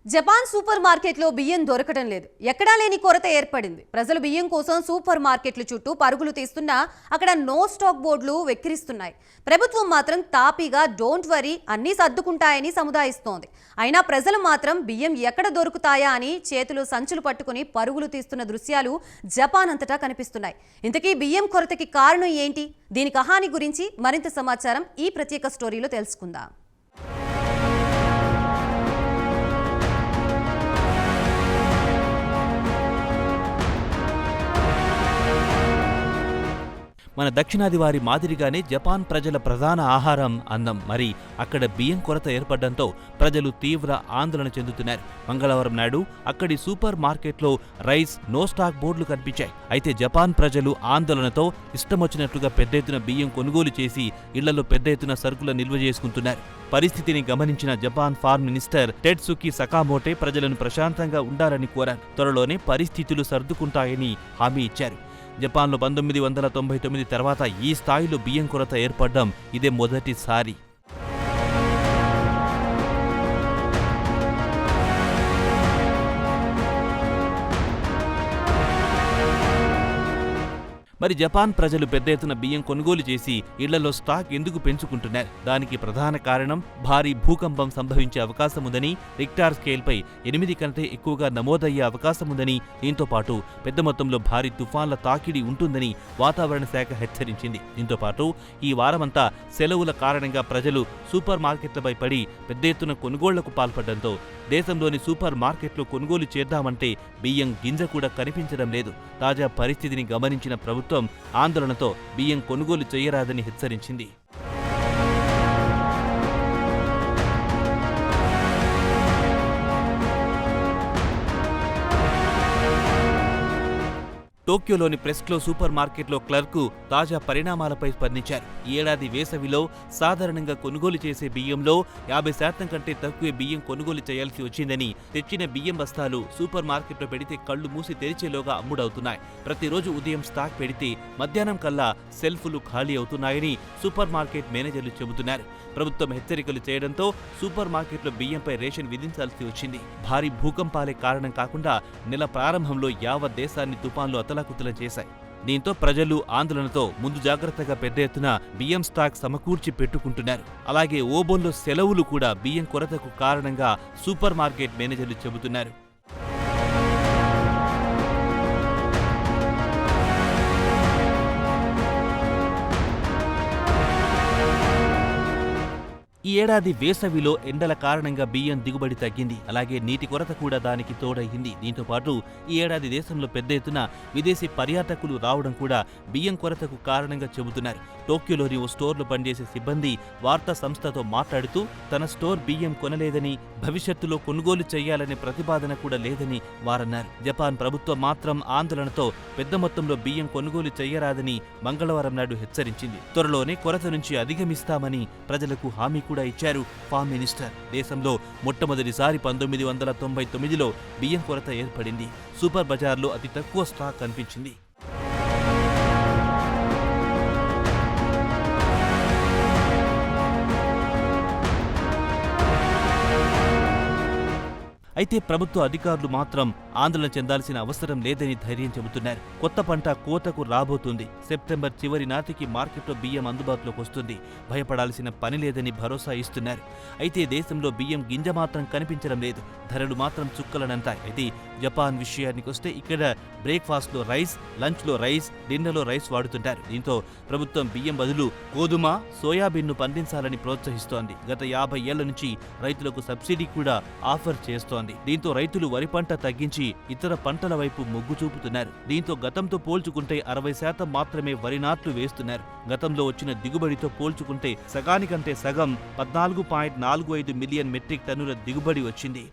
Japan super మార్కెట్లో బియ్యం దొరకడం లేదు. ఎక్కడా లేని కొరత ఏర్పడింది. ప్రజలు బియ్యం కోసం సూపర్ మార్కెట్ల చుట్టూ పరుగులు తీస్తున్నా అక్కడ నో స్టాక్ బోర్డులు వెక్కిరిస్తున్నాయి. ప్రభుత్వం మాత్రం తాపీగా డోంట్ వరీ అన్నీ సర్దుకుంటాయని సముదాయిస్తోంది. అయినా ప్రజలు మాత్రం బియ్యం ఎక్కడ దొరుకుతాయా అని చేతులు సంచులు పట్టుకుని పరుగులు తీస్తున్న దృశ్యాలు జపాన్ అంతటా కనిపిస్తున్నాయి. ఇంతకీ బియ్యం కొరతకి కారణం ఏంటి? దీని కహాని గురించి మరింత సమాచారం ఈ ప్రత్యేక స్టోరీలో తెలుసుకుందాం. మన దక్షిణాది వారి మాదిరిగానే జపాన్ ప్రజల ప్రధాన ఆహారం అన్నం. మరి అక్కడ బియ్యం కొరత ఏర్పడడంతో ప్రజలు తీవ్ర ఆందోళన చెందుతున్నారు. మంగళవారం నాడు అక్కడి సూపర్ మార్కెట్లో రైస్ నో స్టాక్ బోర్డులు కనిపించాయి. అయితే జపాన్ ప్రజలు ఆందోళనతో ఇష్టమొచ్చినట్లుగా పెద్ద ఎత్తున బియ్యం కొనుగోలు చేసి ఇళ్లలో పెద్ద ఎత్తున సరుకుల నిల్వ చేసుకుంటున్నారు. పరిస్థితిని గమనించిన జపాన్ ఫార్మ్ మినిస్టర్ టెట్సుకి సకామోటే ప్రజలను ప్రశాంతంగా ఉండాలని కోరారు. త్వరలోనే పరిస్థితులు సర్దుకుంటాయని హామీ ఇచ్చారు. జపాన్లో 1999 తర్వాత ఈ స్థాయిలో బియ్యం కొరత ఏర్పడడం ఇదే మొదటిసారి. మరి జపాన్ ప్రజలు పెద్ద ఎత్తున బియ్యం కొనుగోలు చేసి ఇళ్లలో స్టాక్ ఎందుకు పెంచుకుంటున్నారు? దానికి ప్రధాన కారణం భారీ భూకంపం సంభవించే అవకాశం ఉందని, రిక్టార్ స్కేల్పై 8 కంటే ఎక్కువగా నమోదయ్యే అవకాశం ఉందని, దీంతో పాటు పెద్ద మొత్తంలో భారీ తుఫాన్ల తాకిడి ఉంటుందని వాతావరణ శాఖ హెచ్చరించింది. దీంతో పాటు ఈ వారమంతా సెలవుల కారణంగా ప్రజలు సూపర్ మార్కెట్లపై పడి పెద్ద ఎత్తున కొనుగోళ్లకు పాల్పడడంతో దేశంలోని సూపర్ మార్కెట్లో కొనుగోలు చేద్దామంటే బియ్యం గింజ కూడా కనిపించడం లేదు. తాజా పరిస్థితిని గమనించిన ప్రభుత్వం ఆందోళనతో బియ్యం కొనుగోలు చేయరాదని హెచ్చరించింది. టోక్యోలోని ప్రెస్క్లో సూపర్ మార్కెట్లో క్లర్కు తాజా పరిణామాలపై స్పందించారు. ఈ ఏడాది వేసవిలో సాధారణంగా కొనుగోలు చేసే బియ్యంలో 50% కంటే తక్కువే బియ్యం కొనుగోలు చేయాల్సి వచ్చిందని, తెచ్చిన బియ్యం బస్తాలు సూపర్ మార్కెట్లో పెడితే కళ్లు మూసి తెరిచేలోగా అమ్ముడవుతున్నాయి. ప్రతిరోజు ఉదయం స్టాక్ పెడితే మధ్యాహ్నం కల్లా సెల్ఫ్లు ఖాళీ అవుతున్నాయని సూపర్ మార్కెట్ మేనేజర్లు చెబుతున్నారు. ప్రభుత్వం హెచ్చరికలు చేయడంతో సూపర్ మార్కెట్లో బియ్యంపై రేషన్ విధించాల్సి వచ్చింది. భారీ భూకంపాలే కారణం కాకుండా నెల ప్రారంభంలో యావత్ దేశాన్ని తుఫాన్లు అతలాకుతలం చేశాయి. దీంతో ప్రజలు ఆందోళనతో ముందు జాగ్రత్తగా పెద్ద ఎత్తున బియ్యం స్టాక్ సమకూర్చి పెట్టుకుంటున్నారు. అలాగే ఓబోన్లో సెలవులు కూడా బియ్యం కొరతకు కారణంగా సూపర్ మార్కెట్ మేనేజర్లు చెబుతున్నారు. ఈ ఏడాది వేసవిలో ఎండల కారణంగా బియ్యం దిగుబడి తగ్గింది. అలాగే నీటి కొరత కూడా దానికి తోడయింది. దీంతో పాటు ఈ ఏడాది దేశంలో పెద్ద ఎత్తున విదేశీ పర్యాటకులు రావడం కూడా బియ్యం కొరతకు కారణంగా చెబుతున్నారు. టోక్యోలోని ఓ స్టోర్లో పనిచేసే సిబ్బంది వార్తా సంస్థతో మాట్లాడుతూ తన స్టోర్ బియ్యం కొనలేదని, భవిష్యత్తులో కొనుగోలు చేయాలనే ప్రతిపాదన కూడా లేదని వారన్నారు. జపాన్ ప్రభుత్వం మాత్రం ఆందోళనతో పెద్ద మొత్తంలో బియ్యం కొనుగోలు చేయరాదని మంగళవారం నాడు హెచ్చరించింది. త్వరలోనే కొరత నుంచి అధిగమిస్తామని ప్రజలకు హామీ కూడా ఇచ్చారు ఫార్మ్ మినిస్టర్. దేశంలో మొట్టమొదటిసారి 1999లో బియ్యం కొరత ఏర్పడింది. సూపర్ బజార్లో అతి తక్కువ స్టాక్ కనిపించింది. అయితే ప్రభుత్వ అధికారులు మాత్రం ఆందోళన చెందాల్సిన అవసరం లేదని ధైర్యం చెబుతున్నారు. కొత్త పంట కోతకు రాబోతుంది. సెప్టెంబర్ చివరి నాటికి మార్కెట్లో బియ్యం అందుబాటులోకి వస్తుంది. భయపడాల్సిన పని లేదని భరోసా ఇస్తున్నారు. అయితే దేశంలో బియ్యం గింజ మాత్రం కనిపించడం లేదు. ధరలు మాత్రం చుక్కలనంతాయి. అయితే జపాన్ విషయానికొస్తే ఇక్కడ బ్రేక్ఫాస్ట్లో రైస్, లంచ్లో రైస్, డిన్నర్లో రైస్ వాడుతుంటారు. దీంతో ప్రభుత్వం బియ్యం బదులు గోధుమ, సోయాబీన్ను పండించాలని ప్రోత్సహిస్తోంది. గత 50 ఏళ్ల నుంచి రైతులకు సబ్సిడీ కూడా ఆఫర్ చేస్తోంది. దీంతో రైతులు వరి పంట తగ్గించి ఇతర పంటల వైపు మొగ్గు చూపుతున్నారు. దీంతో గతంతో పోల్చుకుంటే 60% మాత్రమే వరి నాట్లు వేస్తున్నారు. గతంలో వచ్చిన దిగుబడితో పోల్చుకుంటే సగానికంటే సగం 14.45 మిలియన్ మెట్రిక్ టన్నుల దిగుబడి వచ్చింది.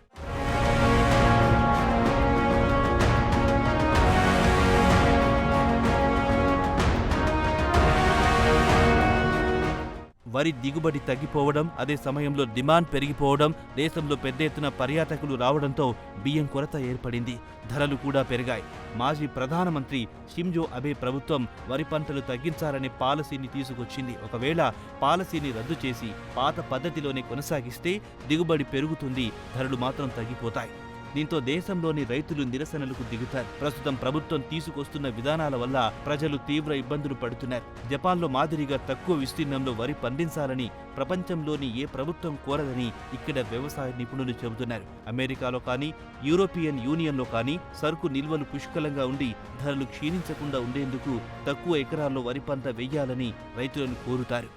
వరి దిగుబడి తగ్గిపోవడం, అదే సమయంలో డిమాండ్ పెరిగిపోవడం, దేశంలో పెద్ద ఎత్తున పర్యాటకులు రావడంతో బియ్యం కొరత ఏర్పడింది. ధరలు కూడా పెరిగాయి. మాజీ ప్రధానమంత్రి షింజో అబే ప్రభుత్వం వరి పంటలు తగ్గించాలనే పాలసీని తీసుకొచ్చింది. ఒకవేళ పాలసీని రద్దు చేసి పాత పద్ధతిలోనే కొనసాగిస్తే దిగుబడి పెరుగుతుంది, ధరలు మాత్రం తగ్గిపోతాయి. దీంతో దేశంలోని రైతులు నిరసనలకు దిగుతారు. ప్రస్తుతం ప్రభుత్వం తీసుకొస్తున్న విధానాల వల్ల ప్రజలు తీవ్ర ఇబ్బందులు పడుతున్నారు. జపాన్లో మాదిరిగా తక్కువ విస్తీర్ణంలో వరి పండించాలని ప్రపంచంలోని ఏ ప్రభుత్వం కోరదని ఇక్కడ వ్యవసాయ నిపుణులు చెబుతున్నారు. అమెరికాలో కానీ, యూరోపియన్ యూనియన్లో కానీ సరుకు నిల్వలు పుష్కలంగా ఉండి ధరలు క్షీణించకుండా ఉండేందుకు తక్కువ ఎకరాల్లో వరి పంట వెయ్యాలని రైతులను కోరుతారు.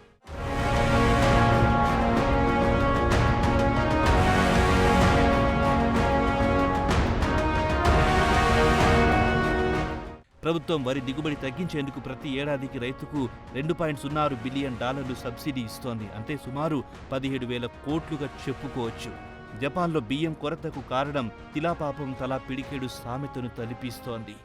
ప్రభుత్వం వరి దిగుబడి తగ్గించేందుకు ప్రతి ఏడాదికి రైతుకు $2.06 బిలియన్ సబ్సిడీ ఇస్తోంది. అంటే సుమారు 17,000 కోట్లుగా చెప్పుకోవచ్చు. జపాన్లో బియ్యం కొరతకు కారణం తిలాపాపం తలా పిడికేడు సామెతను తలిపిస్తోంది.